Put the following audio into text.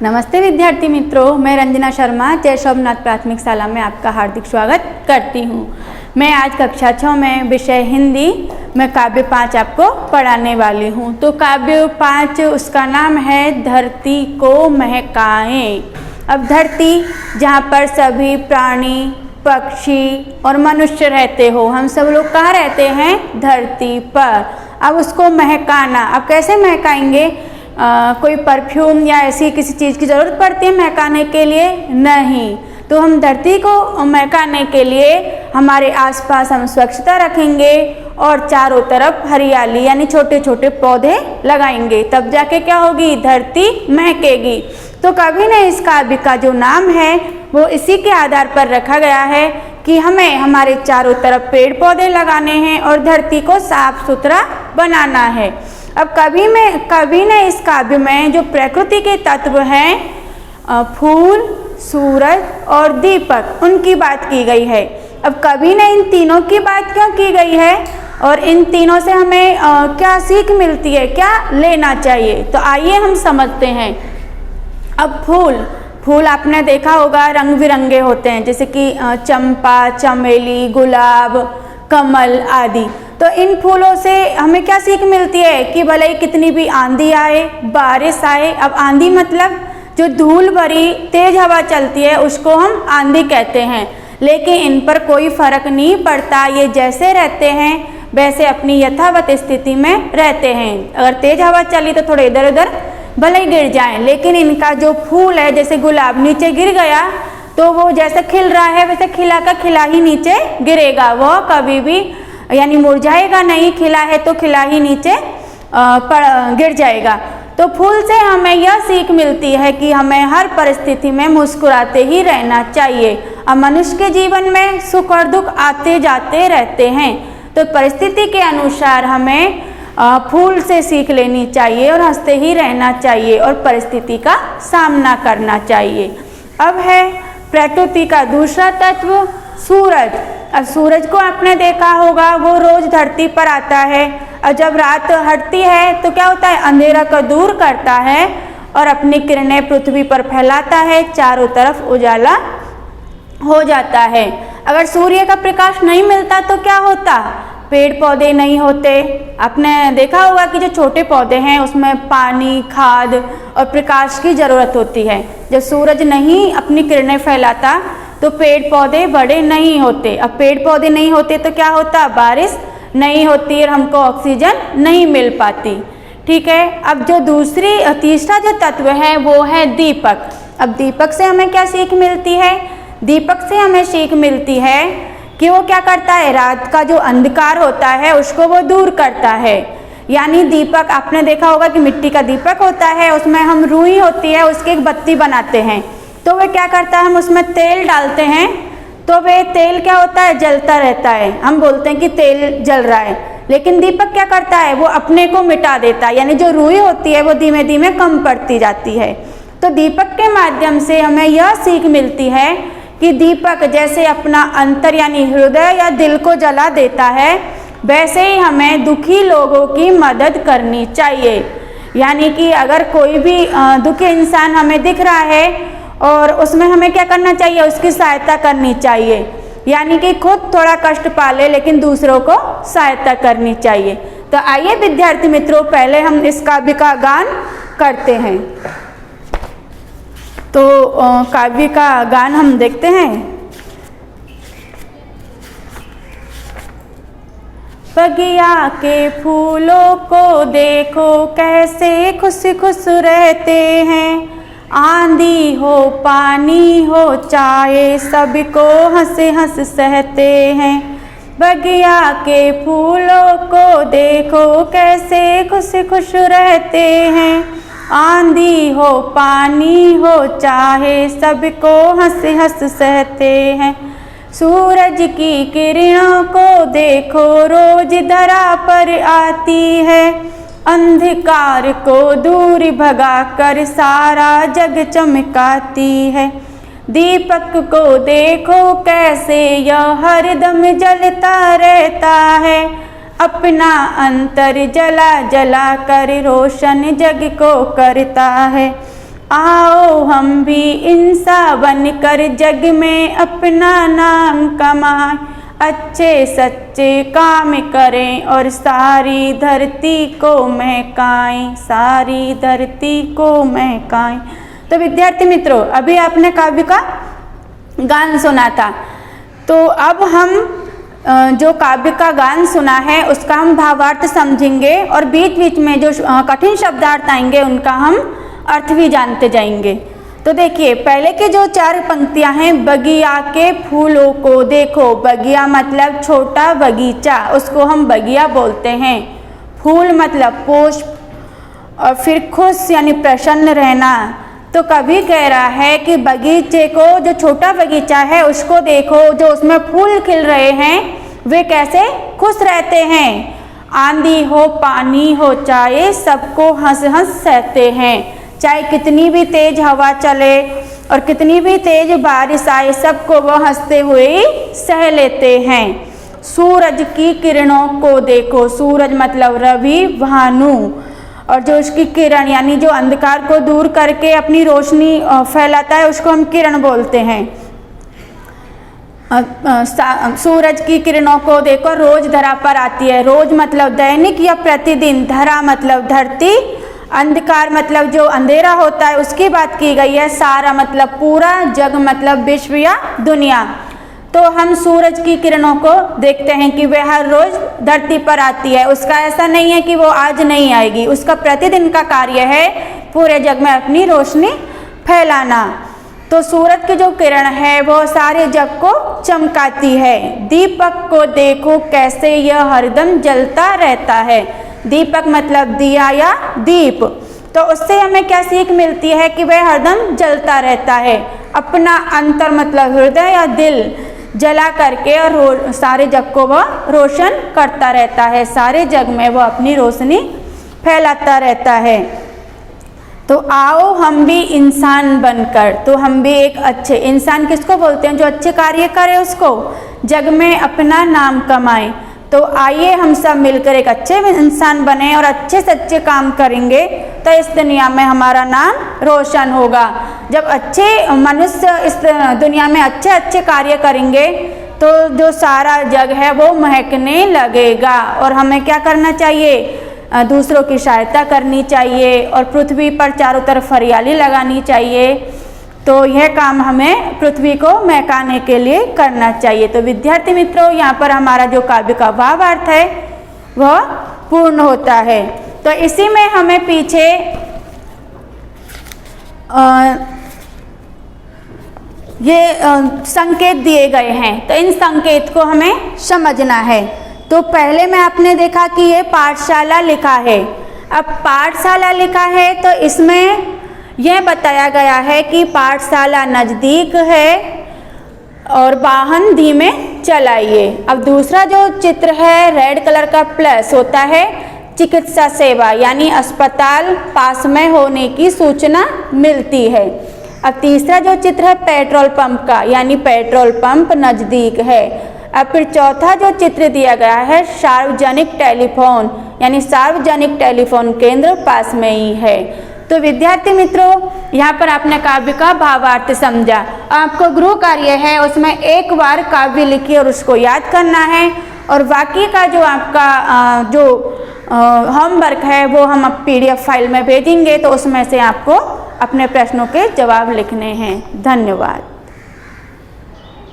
नमस्ते विद्यार्थी मित्रों, मैं रंजना शर्मा जय शोभनाथ प्राथमिक शाला में आपका हार्दिक स्वागत करती हूँ। मैं आज कक्षा 6 में विषय हिंदी में काव्य 5 आपको पढ़ाने वाली हूँ। तो काव्य 5 उसका नाम है धरती को महकाएं। अब धरती जहाँ पर सभी प्राणी, पक्षी और मनुष्य रहते हो, हम सब लोग कहाँ रहते हैं? धरती पर। अब उसको महकाना, अब कैसे महकाएंगे? कोई परफ्यूम या ऐसी किसी चीज़ की ज़रूरत पड़ती है महकाने के लिए? नहीं। तो हम धरती को महकाने के लिए हमारे आसपास हम स्वच्छता रखेंगे और चारों तरफ हरियाली यानी छोटे छोटे पौधे लगाएंगे, तब जाके क्या होगी? धरती महकेगी। तो कवि ने इस काव्य का जो नाम है वो इसी के आधार पर रखा गया है कि हमें हमारे चारों तरफ पेड़ पौधे लगाने हैं और धरती को साफ सुथरा बनाना है। अब कवि ने इस काव्य में जो प्रकृति के तत्व हैं, फूल, सूरज और दीपक, उनकी बात की गई है। अब कवि ने इन तीनों की बात क्यों की गई है और इन तीनों से हमें क्या सीख मिलती है, क्या लेना चाहिए? तो आइए हम समझते हैं। अब फूल आपने देखा होगा रंग बिरंगे होते हैं, जैसे कि चंपा, चमेली, गुलाब, कमल आदि। तो इन फूलों से हमें क्या सीख मिलती है कि भले ही कितनी भी आंधी आए, बारिश आए, अब आंधी मतलब जो धूल भरी तेज हवा चलती है उसको हम आंधी कहते हैं, लेकिन इन पर कोई फर्क नहीं पड़ता। ये जैसे रहते हैं वैसे अपनी यथावत स्थिति में रहते हैं। अगर तेज हवा चली तो थोड़े इधर उधर भले ही गिर जाएं, लेकिन इनका जो फूल है, जैसे गुलाब नीचे गिर गया तो वो जैसे खिल रहा है वैसे खिला का खिला ही नीचे गिरेगा, वह कभी भी यानी मुरझाएगा नहीं, खिला है तो खिला ही नीचे गिर जाएगा। तो फूल से हमें यह सीख मिलती है कि हमें हर परिस्थिति में मुस्कुराते ही रहना चाहिए। अब मनुष्य के जीवन में सुख और दुख आते जाते रहते हैं, तो परिस्थिति के अनुसार हमें फूल से सीख लेनी चाहिए और हंसते ही रहना चाहिए और परिस्थिति का सामना करना चाहिए। अब है प्रकृति का दूसरा तत्व सूरज। अब सूरज को आपने देखा होगा, वो रोज धरती पर आता है और जब रात हटती है तो क्या होता है? अंधेरा को दूर करता है और अपनी किरणें पृथ्वी पर फैलाता है, चारों तरफ उजाला हो जाता है। अगर सूर्य का प्रकाश नहीं मिलता तो क्या होता? पेड़ पौधे नहीं होते। आपने देखा होगा कि जो छोटे पौधे हैं उसमें पानी, खाद और प्रकाश की ज़रूरत होती है। जब सूरज नहीं अपनी किरणें फैलाता तो पेड़ पौधे बड़े नहीं होते। अब पेड़ पौधे नहीं होते तो क्या होता? बारिश नहीं होती और हमको ऑक्सीजन नहीं मिल पाती। ठीक है। अब जो तीसरा जो तत्व है वो है दीपक। अब दीपक से हमें क्या सीख मिलती है? दीपक से हमें सीख मिलती है कि वो क्या करता है? रात का जो अंधकार होता है उसको वो दूर करता है। यानी दीपक आपने देखा होगा कि मिट्टी का दीपक होता है, उसमें हम रुई होती है उसकी एक बत्ती बनाते हैं, तो वह क्या करता है? हम उसमें तेल डालते हैं तो वह तेल क्या होता है? जलता रहता है। हम बोलते हैं कि तेल जल रहा है, लेकिन दीपक क्या करता है? वो अपने को मिटा देता है, यानी जो रुई होती है वो धीमे धीमे कम पड़ती जाती है। तो दीपक के माध्यम से हमें यह सीख मिलती है कि दीपक जैसे अपना अंतर यानी हृदय या दिल को जला देता है, वैसे ही हमें दुखी लोगों की मदद करनी चाहिए। यानी कि अगर कोई भी दुखी इंसान हमें दिख रहा है और उसमें हमें क्या करना चाहिए? उसकी सहायता करनी चाहिए। यानी कि खुद थोड़ा कष्ट पाले लेकिन दूसरों को सहायता करनी चाहिए। तो आइए विद्यार्थी मित्रों, पहले हम इस काव्य का गान करते हैं। तो काव्य का गान हम देखते हैं। बगिया के फूलों को देखो कैसे खुश खुश रहते हैं, आंधी हो पानी हो चाहे सबको हंस हंस सहते हैं। बगिया के फूलों को देखो कैसे खुश खुश रहते हैं, आंधी हो पानी हो चाहे सबको हंस हंस सहते हैं। सूरज की किरणों को देखो रोज धरा पर आती है, अंधकार को दूर भगा कर सारा जग चमकाती है। दीपक को देखो कैसे यह हरदम जलता रहता है, अपना अंतर जला जला कर रोशन जग को करता है। आओ हम भी इंसान बनकर जग में अपना नाम कमाएं, अच्छे सच्चे काम करें और सारी धरती को महकाएं, सारी धरती को महकाएं। तो विद्यार्थी मित्रों, अभी आपने काव्य का गान सुना था, तो अब हम जो काव्य का गान सुना है उसका हम भावार्थ समझेंगे और बीच बीच में जो कठिन शब्दार्थ आएंगे उनका हम अर्थ भी जानते जाएंगे। तो देखिए, पहले के जो 4 पंक्तियां हैं, बगिया के फूलों को देखो। बगिया मतलब छोटा बगीचा, उसको हम बगिया बोलते हैं। फूल मतलब पुष्प, और फिर खुश यानी प्रसन्न रहना। तो कवि कह रहा है कि बगीचे को, जो छोटा बगीचा है उसको देखो, जो उसमें फूल खिल रहे हैं वे कैसे खुश रहते हैं। आंधी हो पानी हो चाहे सबको हंस हंस सहते हैं। चाहे कितनी भी तेज हवा चले और कितनी भी तेज बारिश आए, सबको वो हंसते हुए ही सह लेते हैं। सूरज की किरणों को देखो। सूरज मतलब रवि, भानु, और जो उसकी किरण यानी जो अंधकार को दूर करके अपनी रोशनी फैलाता है उसको हम किरण बोलते हैं। सूरज की किरणों को देखो, रोज धरा पर आती है। रोज मतलब दैनिक या प्रतिदिन, धरा मतलब धरती, अंधकार मतलब जो अंधेरा होता है उसकी बात की गई है, सारा मतलब पूरा, जग मतलब विश्व या दुनिया। तो हम सूरज की किरणों को देखते हैं कि वह हर रोज धरती पर आती है। उसका ऐसा नहीं है कि वो आज नहीं आएगी, उसका प्रतिदिन का कार्य है पूरे जग में अपनी रोशनी फैलाना। तो सूरज की जो किरण है वो सारे जग को चमकाती है। दीपक को देखो कैसे यह हरदम जलता रहता है। दीपक मतलब दिया या दीप। तो उससे हमें क्या सीख मिलती है कि वह हरदम जलता रहता है। अपना अंतर मतलब हृदय या दिल जला करके और सारे जग को वह रोशन करता रहता है। सारे जग में वह अपनी रोशनी फैलाता रहता है। तो आओ हम भी इंसान बनकर, तो हम भी एक अच्छे इंसान किसको बोलते हैं, जो अच्छे कार्य करे उसको, जग में अपना नाम कमाए। तो आइए हम सब मिलकर एक अच्छे इंसान बने और अच्छे से अच्छे काम करेंगे तो इस दुनिया में हमारा नाम रोशन होगा। जब अच्छे मनुष्य इस दुनिया में अच्छे अच्छे कार्य करेंगे तो जो सारा जग है वो महकने लगेगा। और हमें क्या करना चाहिए, दूसरों की सहायता करनी चाहिए और पृथ्वी पर चारों तरफ हरियाली लगानी चाहिए। तो यह काम हमें पृथ्वी को महकाने के लिए करना चाहिए। तो विद्यार्थी मित्रों, यहाँ पर हमारा जो काव्य का भावार्थ है वह पूर्ण होता है। तो इसी में हमें पीछे ये संकेत दिए गए हैं, तो इन संकेत को हमें समझना है। तो पहले में आपने देखा कि ये पाठशाला लिखा है। अब पाठशाला लिखा है तो इसमें यह बताया गया है कि पाठशाला नज़दीक है और वाहन धीमे चलाइए। अब दूसरा जो चित्र है रेड कलर का प्लस होता है चिकित्सा सेवा, यानी अस्पताल पास में होने की सूचना मिलती है। अब तीसरा जो चित्र है पेट्रोल पंप का, यानी पेट्रोल पंप नज़दीक है। अब फिर चौथा जो चित्र दिया गया है सार्वजनिक टेलीफोन, यानी सार्वजनिक टेलीफोन केंद्र पास में ही है। तो विद्यार्थी मित्रों, यहाँ पर आपने काव्य का भावार्थ समझा। आपको गृह कार्य है उसमें एक बार काव्य लिखिए और उसको याद करना है, और बाकी का जो आपका जो होमवर्क है वो हम अब PDF फाइल में भेजेंगे, तो उसमें से आपको अपने प्रश्नों के जवाब लिखने हैं। धन्यवाद।